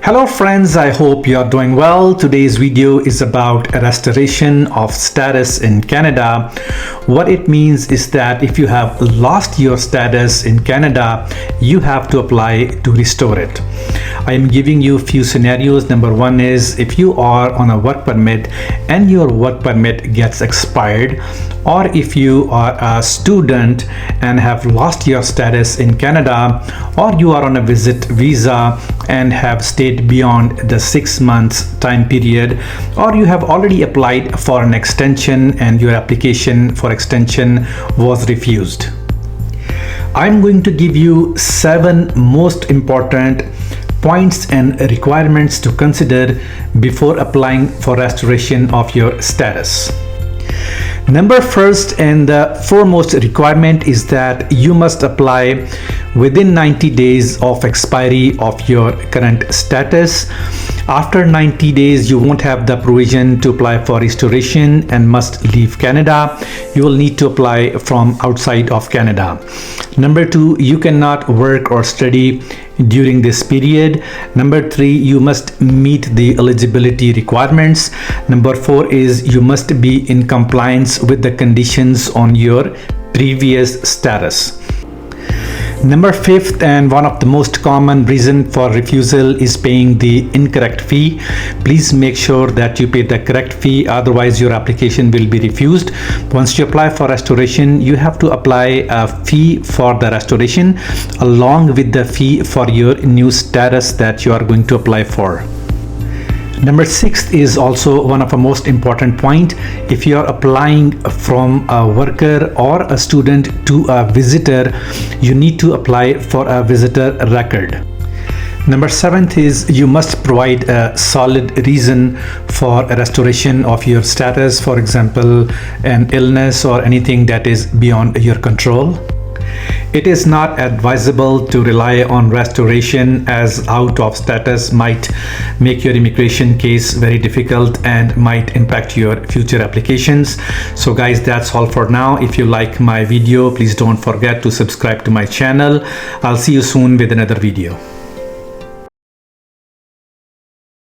Hello friends, I hope you are doing well. Today's video is about restoration of status in Canada. What it means is that if you have lost your status in Canada, you have to apply to restore it. I am giving you a few scenarios. Number one is if you are on a work permit and your work permit gets expired, or if you are a student and have lost your status in Canada, or you are on a visit visa and have stayed beyond the 6 months time period, or you have already applied for an extension and your application for extension was refused. I'm going to give you 7 most important points and requirements to consider before applying for restoration of your status. Number first and the foremost requirement is that you must apply within 90 days of expiry of your current status. After 90 days, you won't have the provision to apply for restoration and must leave Canada. You will need to apply from outside of Canada. Number 2, you cannot work or study during this period. Number 3, you must meet the eligibility requirements. Number 4 is you must be in compliance with the conditions on your previous status. Number 5th, and one of the most common reason for refusal, is paying the incorrect fee. Please make sure that you pay the correct fee, otherwise your application will be refused. Once you apply for restoration, you have to apply a fee for the restoration along with the fee for your new status that you are going to apply for. Number 6 is also one of the most important point. If you are applying from a worker or a student to a visitor, you need to apply for a visitor record. Number 7th is you must provide a solid reason for a restoration of your status, for example, an illness or anything that is beyond your control. It is not advisable to rely on restoration, as out of status might make your immigration case very difficult and might impact your future applications. So guys, that's all for now. If you like my video, please don't forget to subscribe to my channel. I'll see you soon with another video.